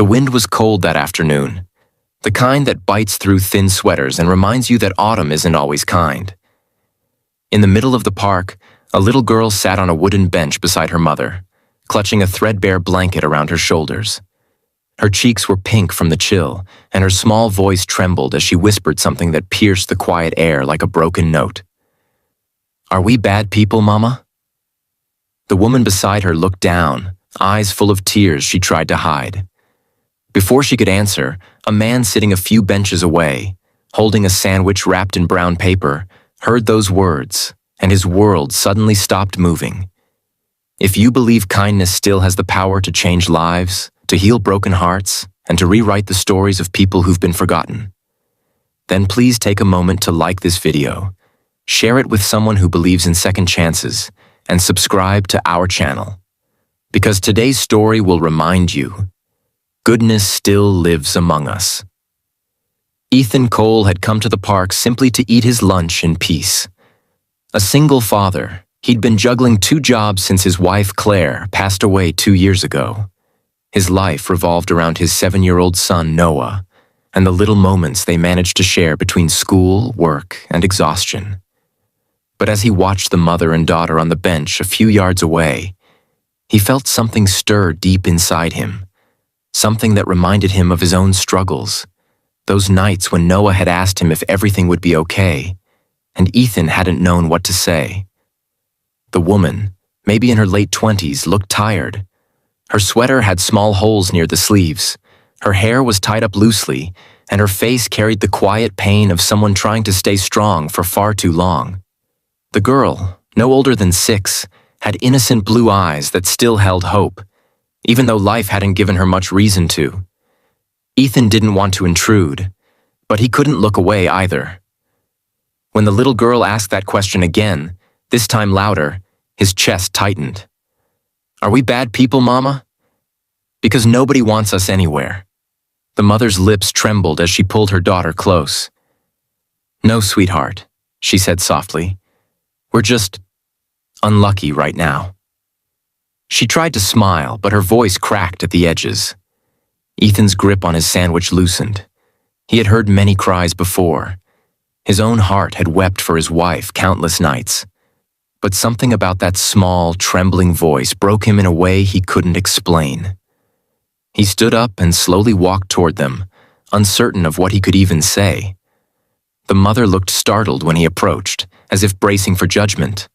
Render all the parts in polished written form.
The wind was cold that afternoon, the kind that bites through thin sweaters and reminds you that autumn isn't always kind. In the middle of the park, a little girl sat on a wooden bench beside her mother, clutching a threadbare blanket around her shoulders. Her cheeks were pink from the chill, and her small voice trembled as she whispered something that pierced the quiet air like a broken note. "Are we bad people, Mama?" The woman beside her looked down, eyes full of tears she tried to hide. Before she could answer, a man sitting a few benches away, holding a sandwich wrapped in brown paper, heard those words, and his world suddenly stopped moving. If you believe kindness still has the power to change lives, to heal broken hearts, and to rewrite the stories of people who've been forgotten, then please take a moment to like this video, share it with someone who believes in second chances, and subscribe to our channel. Because today's story will remind you, goodness still lives among us. Ethan Cole had come to the park simply to eat his lunch in peace. A single father, he'd been juggling 2 jobs since his wife Claire passed away 2 years ago. His life revolved around his 7-year-old son Noah, and the little moments they managed to share between school, work, and exhaustion. But as he watched the mother and daughter on the bench a few yards away, he felt something stir deep inside him. Something that reminded him of his own struggles, those nights when Noah had asked him if everything would be okay, and Ethan hadn't known what to say. The woman, maybe in her late 20s, looked tired. Her sweater had small holes near the sleeves, her hair was tied up loosely, and her face carried the quiet pain of someone trying to stay strong for far too long. The girl, no older than 6, had innocent blue eyes that still held hope, even though life hadn't given her much reason to. Ethan didn't want to intrude, but he couldn't look away either. When the little girl asked that question again, this time louder, his chest tightened. "Are we bad people, Mama?" "Because nobody wants us anywhere." The mother's lips trembled as she pulled her daughter close. "No, sweetheart," she said softly. "We're just unlucky right now." She tried to smile, but her voice cracked at the edges. Ethan's grip on his sandwich loosened. He had heard many cries before. His own heart had wept for his wife countless nights. But something about that small, trembling voice broke him in a way he couldn't explain. He stood up and slowly walked toward them, uncertain of what he could even say. The mother looked startled when he approached, as if bracing for judgment.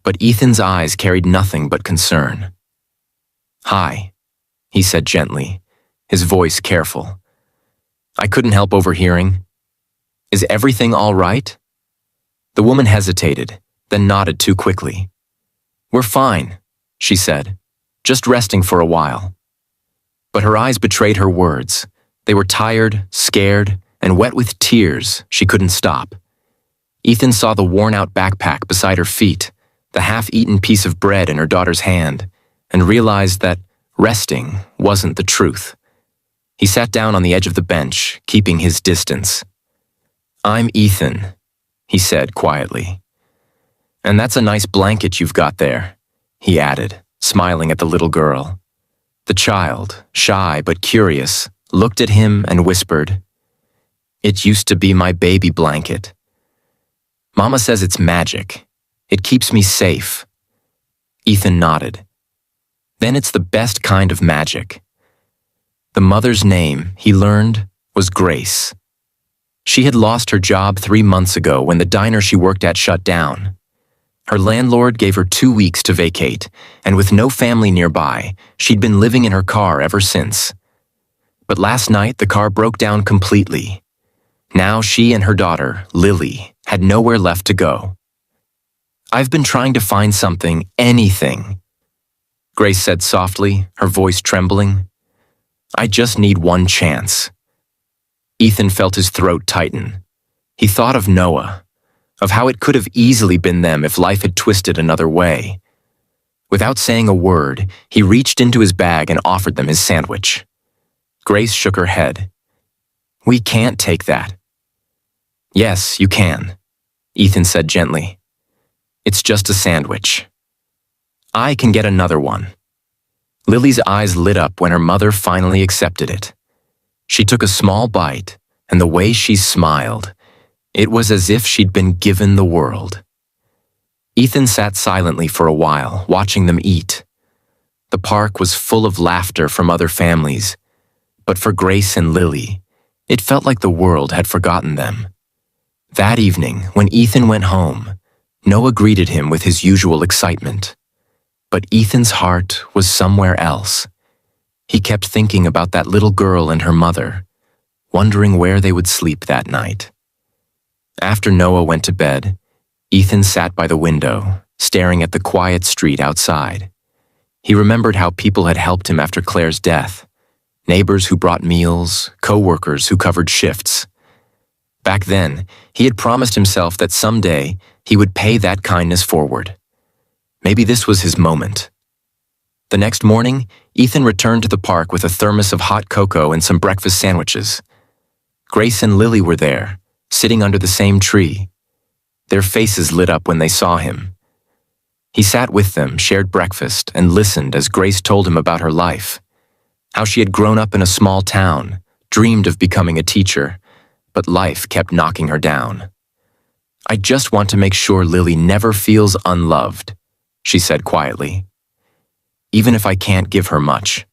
But Ethan's eyes carried nothing but concern. "Hi," he said gently, his voice careful. "I couldn't help overhearing. Is everything all right?" The woman hesitated, then nodded too quickly. "We're fine," she said, "just resting for a while." But her eyes betrayed her words. They were tired, scared, and wet with tears she couldn't stop. Ethan saw the worn-out backpack beside her feet, the half-eaten piece of bread in her daughter's hand, and realized that resting wasn't the truth. He sat down on the edge of the bench, keeping his distance. "I'm Ethan," he said quietly. "And that's a nice blanket you've got there," he added, smiling at the little girl. The child, shy but curious, looked at him and whispered, "It used to be my baby blanket. Mama says it's magic. It keeps me safe." Ethan nodded. "Then it's the best kind of magic." The mother's name, he learned, was Grace. She had lost her job 3 months ago when the diner she worked at shut down. Her landlord gave her 2 weeks to vacate, and with no family nearby, she'd been living in her car ever since. But last night, the car broke down completely. Now she and her daughter, Lily, had nowhere left to go. "I've been trying to find something, anything," Grace said softly, her voice trembling. "I just need one chance." Ethan felt his throat tighten. He thought of Noah, of how it could have easily been them if life had twisted another way. Without saying a word, he reached into his bag and offered them his sandwich. Grace shook her head. "We can't take that." "Yes, you can," Ethan said gently. "It's just a sandwich. I can get another one." Lily's eyes lit up when her mother finally accepted it. She took a small bite, and the way she smiled, it was as if she'd been given the world. Ethan sat silently for a while, watching them eat. The park was full of laughter from other families, but for Grace and Lily, it felt like the world had forgotten them. That evening, when Ethan went home, Noah greeted him with his usual excitement. But Ethan's heart was somewhere else. He kept thinking about that little girl and her mother, wondering where they would sleep that night. After Noah went to bed, Ethan sat by the window, staring at the quiet street outside. He remembered how people had helped him after Claire's death. Neighbors who brought meals, co-workers who covered shifts. Back then, he had promised himself that someday he would pay that kindness forward. Maybe this was his moment. The next morning, Ethan returned to the park with a thermos of hot cocoa and some breakfast sandwiches. Grace and Lily were there, sitting under the same tree. Their faces lit up when they saw him. He sat with them, shared breakfast, and listened as Grace told him about her life. How she had grown up in a small town, dreamed of becoming a teacher, but life kept knocking her down. "I just want to make sure Lily never feels unloved," she said quietly. "Even if I can't give her much."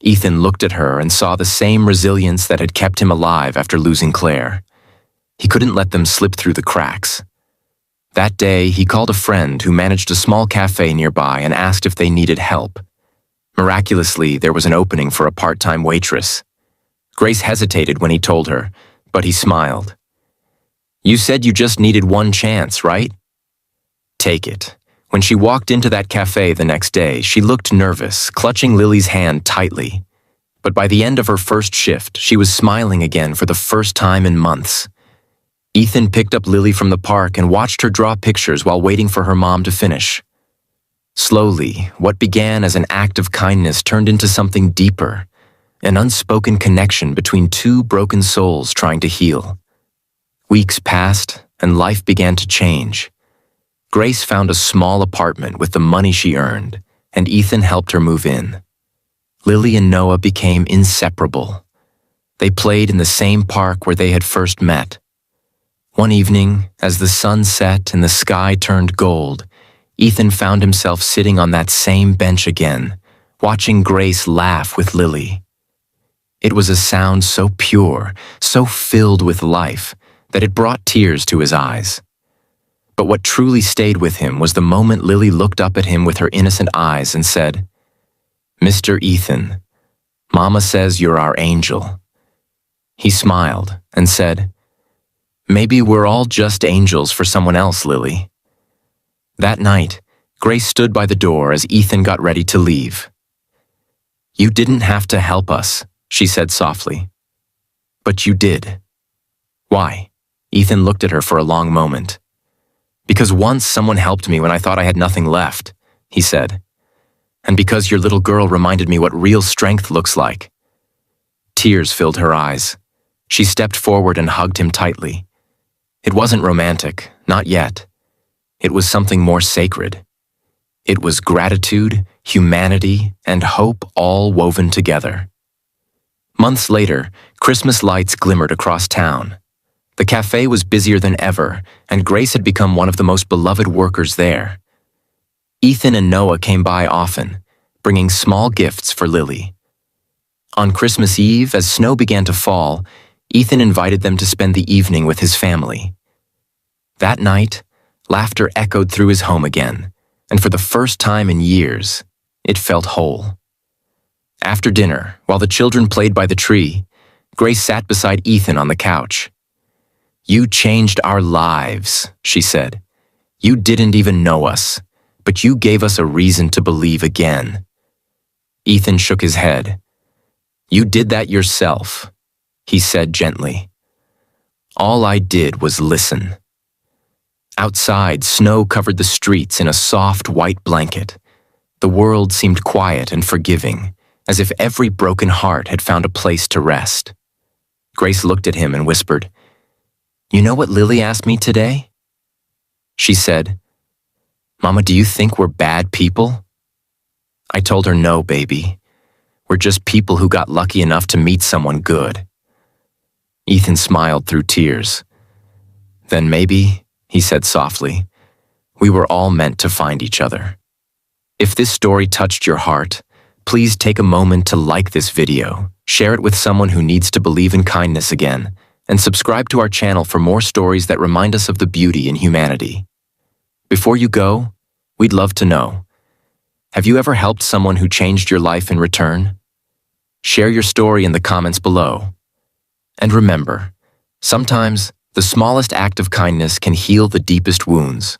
Ethan looked at her and saw the same resilience that had kept him alive after losing Claire. He couldn't let them slip through the cracks. That day, he called a friend who managed a small cafe nearby and asked if they needed help. Miraculously, there was an opening for a part-time waitress. Grace hesitated when he told her, but he smiled. "You said you just needed one chance, right?" "Take it." When she walked into that cafe the next day, she looked nervous, clutching Lily's hand tightly. But by the end of her first shift, she was smiling again for the first time in months. Ethan picked up Lily from the park and watched her draw pictures while waiting for her mom to finish. Slowly, what began as an act of kindness turned into something deeper, an unspoken connection between two broken souls trying to heal. Weeks passed, and life began to change. Grace found a small apartment with the money she earned, and Ethan helped her move in. Lily and Noah became inseparable. They played in the same park where they had first met. One evening, as the sun set and the sky turned gold, Ethan found himself sitting on that same bench again, watching Grace laugh with Lily. It was a sound so pure, so filled with life, that it brought tears to his eyes. But what truly stayed with him was the moment Lily looked up at him with her innocent eyes and said, "Mr. Ethan, Mama says you're our angel." He smiled and said, "Maybe we're all just angels for someone else, Lily." That night, Grace stood by the door as Ethan got ready to leave. "You didn't have to help us," she said softly. "But you did." "Why?" Ethan looked at her for a long moment. "Because once someone helped me when I thought I had nothing left," he said. "And because your little girl reminded me what real strength looks like." Tears filled her eyes. She stepped forward and hugged him tightly. It wasn't romantic, not yet. It was something more sacred. It was gratitude, humanity, and hope all woven together. Months later, Christmas lights glimmered across town. The cafe was busier than ever, and Grace had become one of the most beloved workers there. Ethan and Noah came by often, bringing small gifts for Lily. On Christmas Eve, as snow began to fall, Ethan invited them to spend the evening with his family. That night, laughter echoed through his home again, and for the first time in years, it felt whole. After dinner, while the children played by the tree, Grace sat beside Ethan on the couch. "You changed our lives," she said. "You didn't even know us, but you gave us a reason to believe again." Ethan shook his head. "You did that yourself," he said gently. "All I did was listen." Outside, snow covered the streets in a soft white blanket. The world seemed quiet and forgiving, as if every broken heart had found a place to rest. Grace looked at him and whispered, "You know what Lily asked me today?" She said, "Mama, do you think we're bad people?" I told her, no, baby. We're just people who got lucky enough to meet someone good. Ethan smiled through tears. Then maybe, he said softly, we were all meant to find each other. If this story touched your heart, please take a moment to like this video, share it with someone who needs to believe in kindness again, and subscribe to our channel for more stories that remind us of the beauty in humanity. Before you go, we'd love to know, have you ever helped someone who changed your life in return? Share your story in the comments below. And remember, sometimes the smallest act of kindness can heal the deepest wounds.